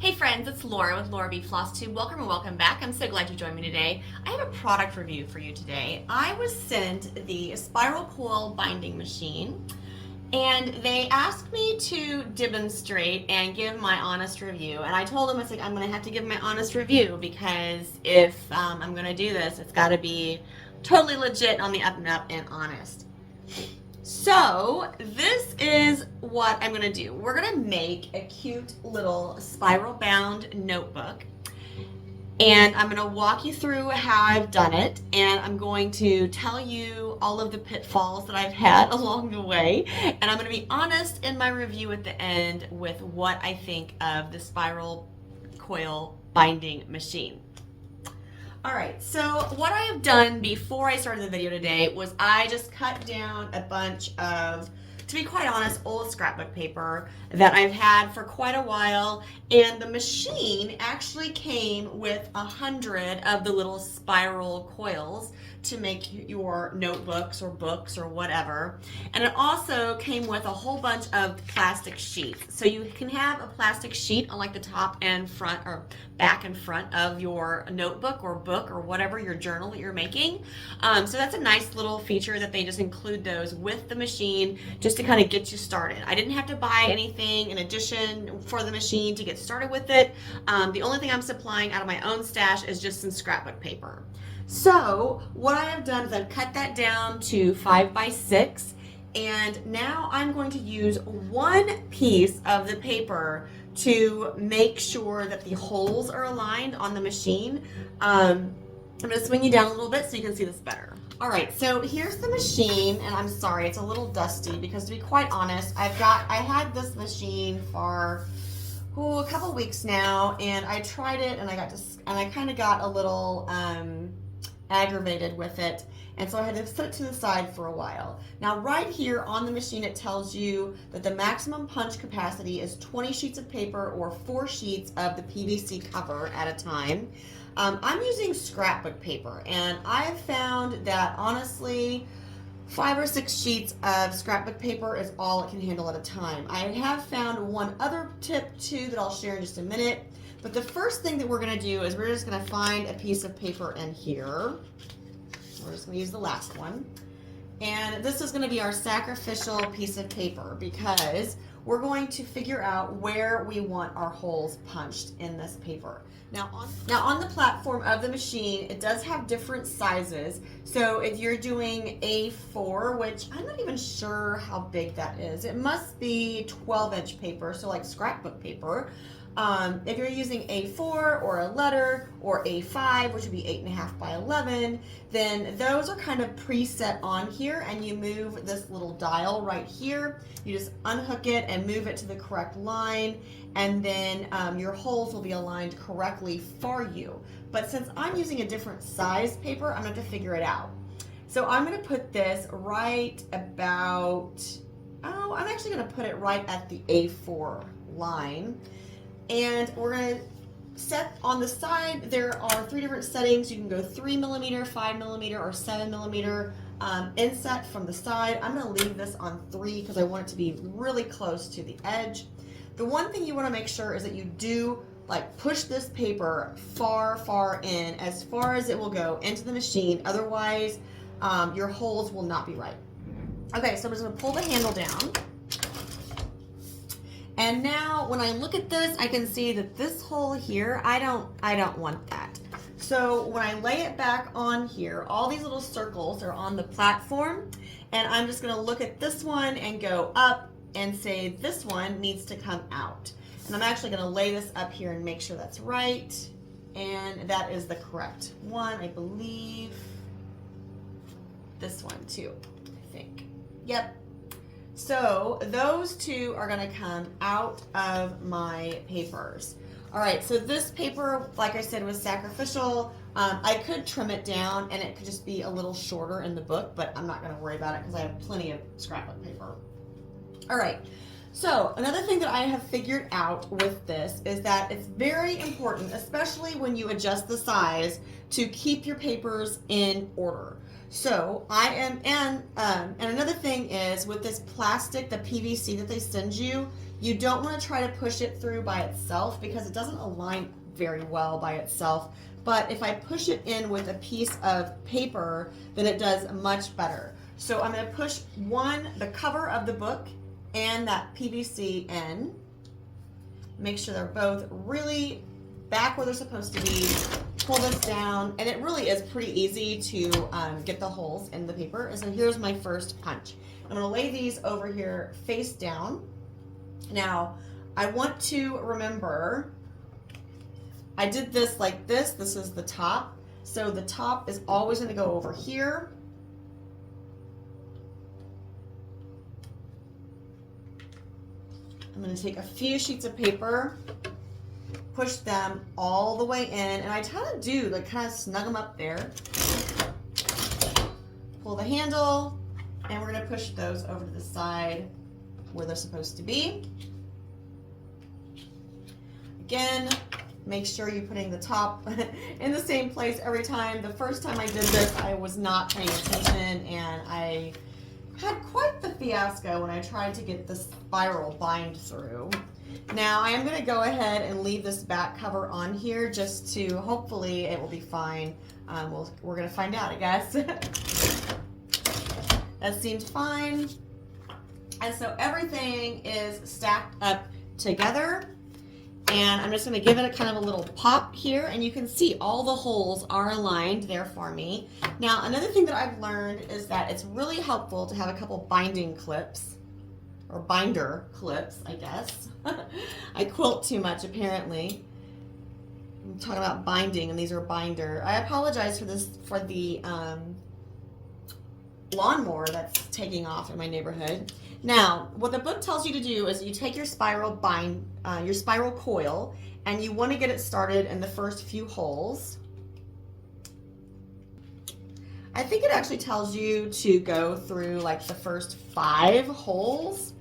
Hey friends, it's Laura with Laura B Floss Tube. Welcome and welcome back. I'm so glad you joined me today. I have a product review for you today. I was sent the Spiral Coil binding machine, and they asked me to demonstrate and give my honest review. And I told them, I said, I'm going to have to give my honest review because if I'm going to do this, it's got to be totally legit on the up and up and honest. So this is what I'm going to do. We're going to make a cute little spiral bound notebook, and I'm going to walk you through how I've done it, and I'm going to tell you all of the pitfalls that I've had along the way, and I'm going to be honest in my review at the end with what I think of the Spiral Coil binding machine. Alright, so what I have done before I started the video today was I just cut down a bunch of, to be quite honest, old scrapbook paper that I've had for quite a while, and the machine actually came with 100 of the little spiral coils to make your notebooks or books or whatever. And it also came with a whole bunch of plastic sheets. So you can have a plastic sheet on like the top and front or back and front of your notebook or book or whatever, your journal that you're making. So that's a nice little feature that they just include those with the machine just to kind of get you started. I didn't have to buy anything in addition for the machine to get started with it. The only thing I'm supplying out of my own stash is just some scrapbook paper. So what I have done is I've cut that down to 5 by 6, and now I'm going to use one piece of the paper to make sure that the holes are aligned on the machine. I'm going to swing you down a little bit so you can see this better. Alright, so here's the machine, and I'm sorry, it's a little dusty because, to be quite honest, I had this machine for a couple weeks now, and I tried it and I kind of got a little aggravated with it, and so I had to set it to the side for a while. Now right here on the machine it tells you that the maximum punch capacity is 20 sheets of paper or 4 sheets of the PVC cover at a time. I'm using scrapbook paper, and I have found that honestly 5 or 6 sheets of scrapbook paper is all it can handle at a time. I have found one other tip too that I'll share in just a minute. But the first thing that we're going to do is we're just going to find a piece of paper in here. We're just going to use the last one. And this is going to be our sacrificial piece of paper because we're going to figure out where we want our holes punched in this paper. Now on the platform of the machine, it does have different sizes. So if you're doing A4, which I'm not even sure how big that is, it must be 12-inch paper, so like scrapbook paper. If you're using A4 or a letter or A5, which would be 8.5 by 11, then those are kind of preset on here, and you move this little dial right here. You just unhook it and move it to the correct line, and then your holes will be aligned correctly for you. But since I'm using a different size paper, I'm going to have to figure it out. So I'm going to put this right about, I'm actually going to put it right at the A4 line. And we're going to set on the side, there are 3 different settings. You can go 3mm, 5mm, or 7mm inset from the side. I'm going to leave this on 3 because I want it to be really close to the edge. The one thing you want to make sure is that you do push this paper far in, as far as it will go into the machine. Otherwise, your holes will not be right. Okay, so I'm just going to pull the handle down. And now when I look at this, I can see that this hole here, I don't want that. So when I lay it back on here, all these little circles are on the platform, and I'm just going to look at this one and go up and say this one needs to come out. And I'm actually going to lay this up here and make sure that's right. And that is the correct one, I believe. This one too, I think. Yep. So those two are going to come out of my papers. All right, so this paper, like I said, was sacrificial. I could trim it down and it could just be a little shorter in the book, but I'm not going to worry about it because I have plenty of scrapbook paper. All right, so another thing that I have figured out with this is that it's very important, especially when you adjust the size, to keep your papers in order. So I am, and another thing is with this plastic, the PVC that they send you, You don't want to try to push it through by itself because it doesn't align very well by itself. But if I push it in with a piece of paper, then it does much better. So I'm going to push the cover of the book and that PVC in. Make sure they're both really back where they're supposed to be. Pull this down, and it really is pretty easy to get the holes in the paper. And so here's my first punch. I'm going to lay these over here face down. Now, I want to remember, I did this like this. This is the top. So the top is always going to go over here. I'm going to take a few sheets of paper, push them all the way in, and I kind of snug them up there. Pull the handle, and we're going to push those over to the side where they're supposed to be. Again, make sure you're putting the top in the same place every time. The first time I did this, I was not paying attention, and I had quite the fiasco when I tried to get the spiral bind through. Now I am going to go ahead and leave this back cover on here just to, hopefully it will be fine. We're going to find out, I guess. That seemed fine. And so everything is stacked up together. And I'm just going to give it a kind of a little pop here, and you can see all the holes are aligned there for me. Now, another thing that I've learned is that it's really helpful to have a couple binding clips, or binder clips, I guess. I quilt too much, apparently. I'm talking about binding, and these are binder. I apologize for the lawnmower that's taking off in my neighborhood. Now, what the book tells you to do is you take your spiral coil, and you want to get it started in the first few holes. I think it actually tells you to go through like the first 5 holes,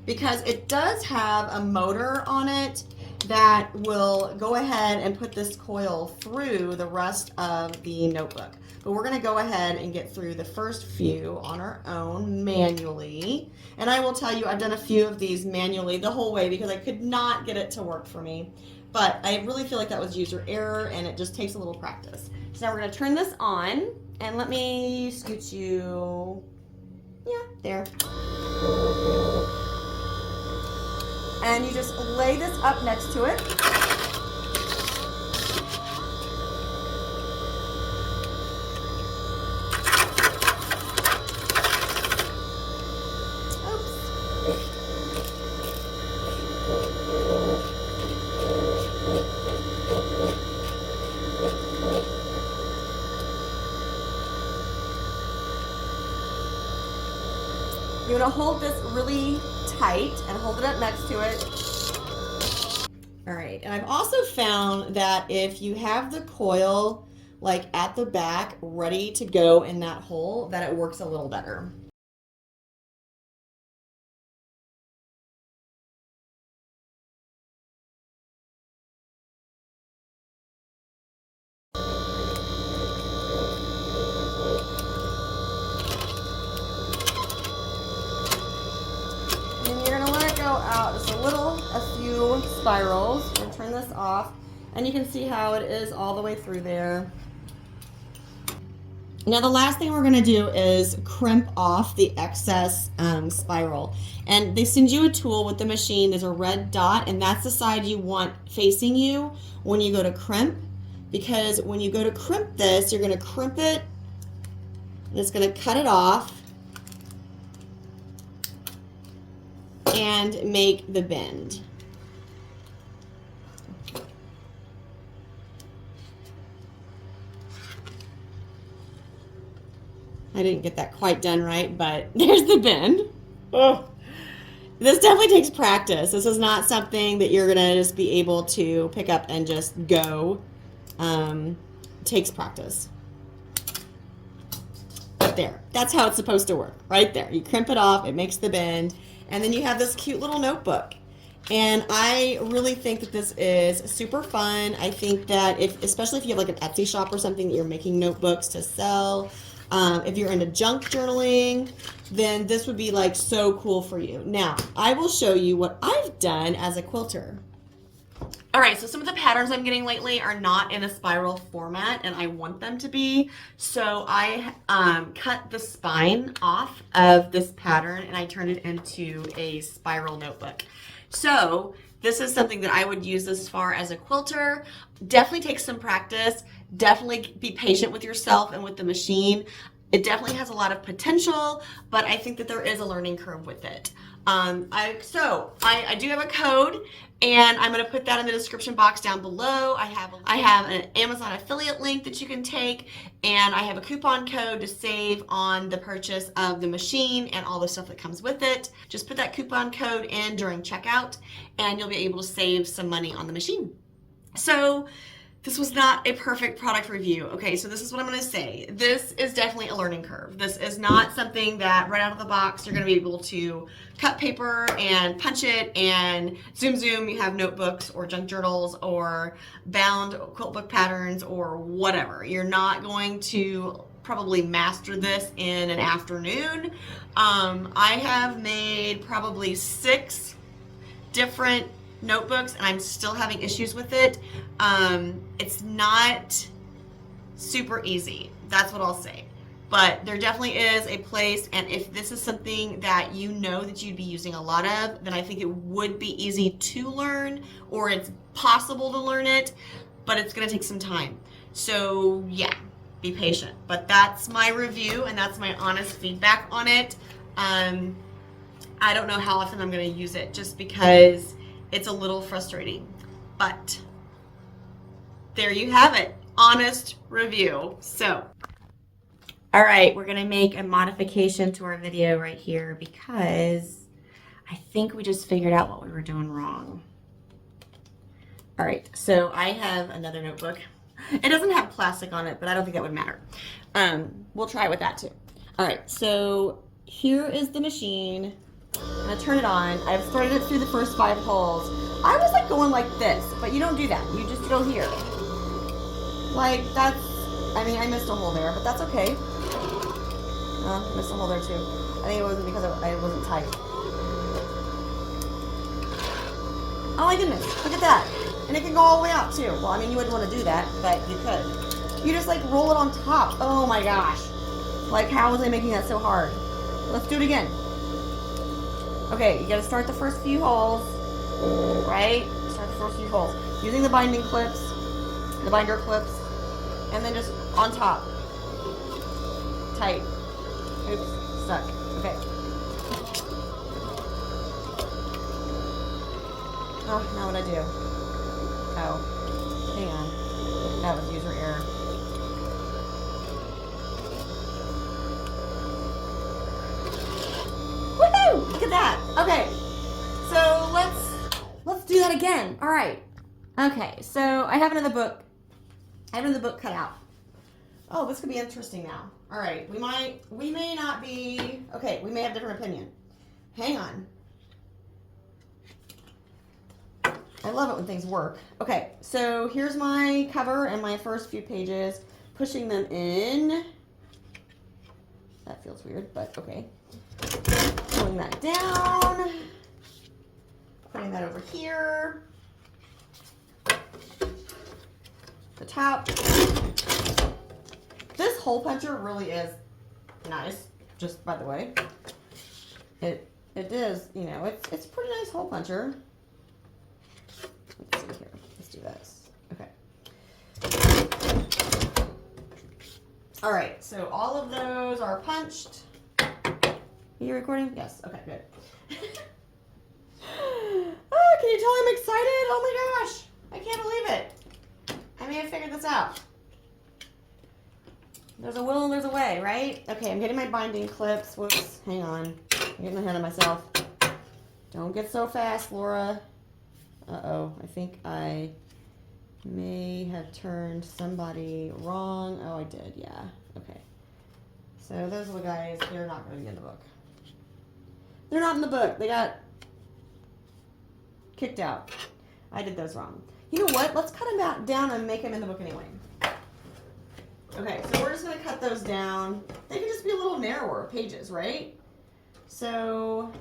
because it does have a motor on it that will go ahead and put this coil through the rest of the notebook. But we're going to go ahead and get through the first few on our own manually. And I will tell you, I've done a few of these manually the whole way because I could not get it to work for me. But I really feel like that was user error, and it just takes a little practice. So now we're going to turn this on, and let me scoot you, there. And you just lay this up next to it. You're going to hold this really tight and hold it up next to it. All right, and I've also found that if you have the coil like at the back ready to go in that hole, that it works a little better. Out just a few spirals. We're going to turn this off, and you can see how it is all the way through there. Now the last thing we're going to do is crimp off the excess spiral, and they send you a tool with the machine. There's a red dot, and that's the side you want facing you when you go to crimp, because when you go to crimp this, you're going to crimp it, and it's going to cut it off and make the bend. I didn't get that quite done right, but there's the bend. Oh. This definitely takes practice. This is not something that you're gonna just be able to pick up and just go. It takes practice. But there, that's how it's supposed to work, right there. You crimp it off, it makes the bend, and then you have this cute little notebook. And I really think that this is super fun. I think that especially if you have like an Etsy shop or something that you're making notebooks to sell, If you're into junk journaling, then this would be like so cool for you. Now, I will show you what I've done as a quilter. All right, so some of the patterns I'm getting lately are not in a spiral format, and I want them to be. So I cut the spine off of this pattern, and I turned it into a spiral notebook. So this is something that I would use as far as a quilter. Definitely take some practice. Definitely be patient with yourself and with the machine. It definitely has a lot of potential, but I think that there is a learning curve with it. I do have a code, and I'm going to put that in the description box down below. I have an Amazon affiliate link that you can take, and I have a coupon code to save on the purchase of the machine and all the stuff that comes with it. Just put that coupon code in during checkout, and you'll be able to save some money on the machine. So this was not a perfect product review. Okay, so this is what I'm going to say. This is definitely a learning curve. This is not something that right out of the box you're going to be able to cut paper and punch it and zoom, you have notebooks or junk journals or bound quilt book patterns or whatever. You're not going to probably master this in an afternoon. I have made probably 6 different notebooks, and I'm still having issues with it. It's not super easy. That's what I'll say. But there definitely is a place, and if this is something that you know that you'd be using a lot of, then I think it would be easy to learn, or it's possible to learn it, but it's going to take some time. So yeah, be patient. But that's my review, and that's my honest feedback on it. I don't know how often I'm going to use it, just because it's a little frustrating, but there you have it. Honest review. So, all right, we're gonna make a modification to our video right here because I think we just figured out what we were doing wrong. All right, so I have another notebook. It doesn't have plastic on it, but I don't think that would matter. We'll try with that too. All right, so here is the machine. I'm gonna turn it on. I've started it through the first 5 holes. I was like going like this, but you don't do that. You just go here. Like that's, I mean, I missed a hole there, but that's okay. Missed a hole there too. I think it wasn't because I wasn't tight. Oh my goodness, look at that. And it can go all the way out too. Well, I mean, you wouldn't want to do that, but you could. You just like roll it on top. Oh my gosh. Like, how was I making that so hard? Let's do it again. Okay, you gotta start the first few holes, right? Start the first few holes. Using the binding clips, the binder clips, and then just on top. Tight. Oops, stuck. Okay. Oh, now what I do? Oh, hang on. That was user error. Woohoo! Look at that. Okay, so let's do that again. All right. Okay, so I have another book. I have another book cut out. Oh, this could be interesting now. All right, we may not be, okay, we may have a different opinion. Hang on. I love it when things work. Okay, so here's my cover and my first few pages. Pushing them in. That feels weird, but okay. Pulling that down. Putting that over here. The top. This hole puncher really is nice, just by the way. It is, you know, it's a pretty nice hole puncher. Let's see here. Let's do this. Okay. All right, so all of those are punched. Are you recording? Yes. Okay, good. Oh, can you tell I'm excited? Oh my gosh. I can't believe it. I may have figured this out. There's a will and there's a way, right? Okay, I'm getting my binding clips. Whoops, hang on. I'm getting ahead of myself. Don't get so fast, Laura. Uh-oh, I think I may have turned somebody wrong. Oh, I did, yeah. Okay. So those are the guys, they're not going to be in the book. They're not in the book. They got kicked out. I did those wrong. You know what? Let's cut them down and make them in the book anyway. Okay, so we're just going to cut those down. They can just be a little narrower pages, right? So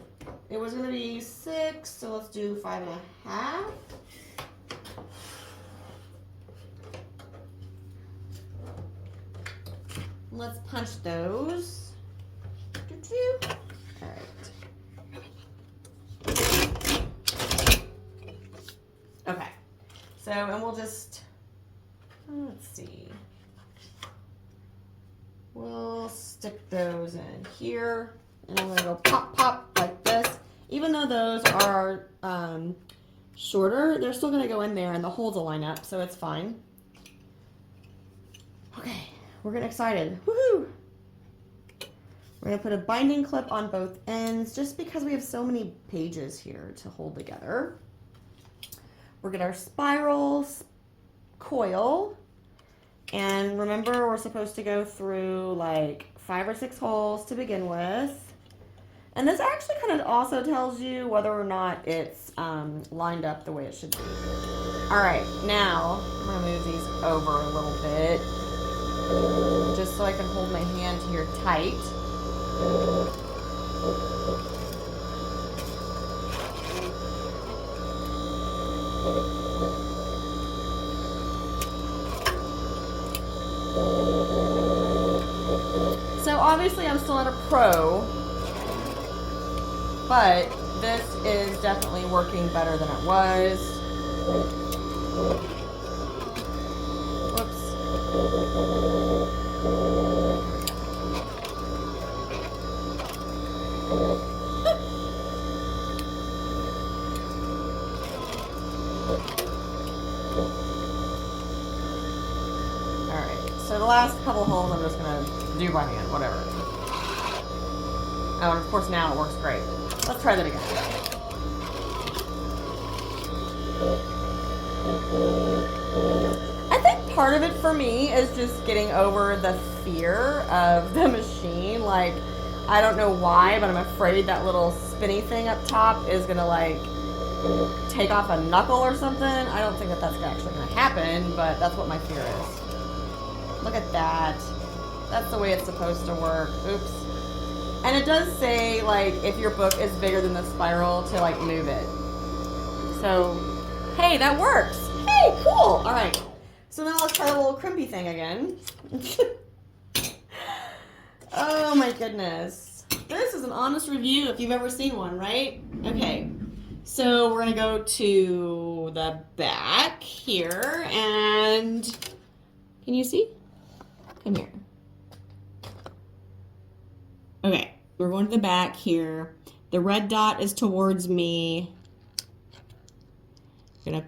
it was going to be 6, so let's do 5.5. Let's punch those. All right. Okay. So, and we'll just, let's see. We'll stick those in here. And I'm going to go pop, pop like this. Even though those are shorter, they're still going to go in there and the holes will line up, so it's fine. Okay, we're getting excited. Woohoo! We're going to put a binding clip on both ends just because we have so many pages here to hold together. We'll get our spiral coil. And remember, we're supposed to go through like 5 or 6 holes to begin with. And this actually kind of also tells you whether or not it's lined up the way it should be. All right, now I'm going to move these over a little bit just so I can hold my hand here tight. So obviously I'm still not a pro, but this is definitely working better than it was. Whoops. Alright, so the last couple holes I'm just going to do by hand, whatever. Oh, and of course now it works great. Let's try that again. I think part of it for me is just getting over the fear of the machine. Like, I don't know why, but I'm afraid that little spinny thing up top is gonna like take off a knuckle or something. I don't think that that's actually gonna happen, but that's what my fear is. Look at that. That's the way it's supposed to work. Oops. And it does say, like, if your book is bigger than the spiral, to, like, move it. So, hey, that works. Hey, cool. All right. So now let's try the little crimpy thing again. Oh, my goodness. This is an honest review if you've ever seen one, right? Okay. So we're going to go to the back here, and can you see? Come here. Okay, we're going to the back here. The red dot is towards me. I'm gonna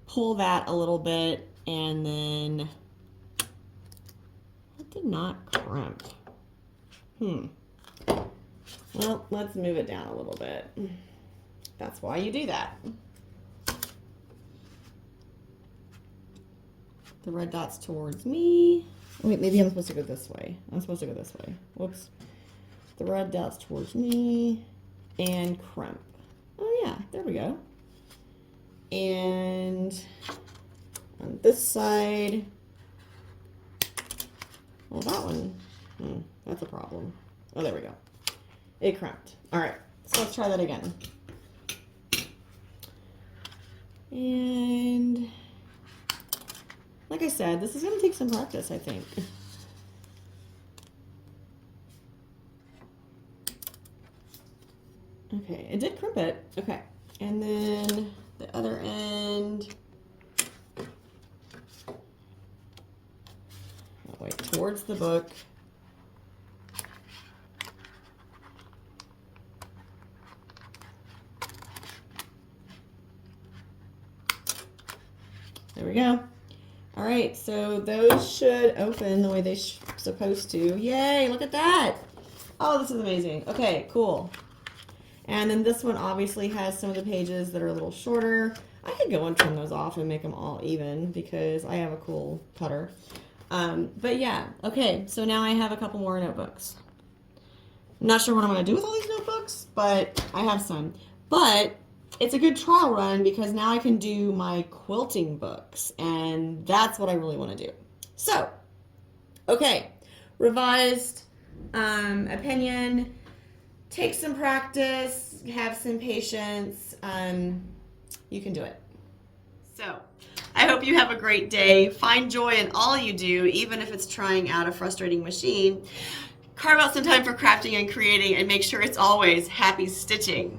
pull that a little bit, and then that did not crimp. Well, let's move it down a little bit. That's why you do that. The red dot's towards me. Wait, maybe I'm supposed to go this way. I'm supposed to go this way. Whoops. The red dot's towards me, and crimp. Oh yeah, there we go. And on this side, well, that one, that's a problem. Oh, there we go. It crimped. All right, so let's try that again. And like I said, this is going to take some practice, I think. Okay, it did crimp it. Okay, and then the other end. That way towards the book. There we go. All right, so those should open the way they're supposed to. Yay, look at that. Oh, this is amazing. Okay, cool. And then this one obviously has some of the pages that are a little shorter. I could go and trim those off and make them all even because I have a cool cutter. But yeah, okay, so now I have a couple more notebooks. I'm not sure what I'm going to do with all these notebooks, but I have some. But it's a good trial run because now I can do my quilting books, and that's what I really want to do. So, Okay, revised opinion. Take some practice, have some patience. You can do it. So, I hope you have a great day. Find joy in all you do, even if it's trying out a frustrating machine. Carve out some time for crafting and creating, and make sure it's always happy stitching.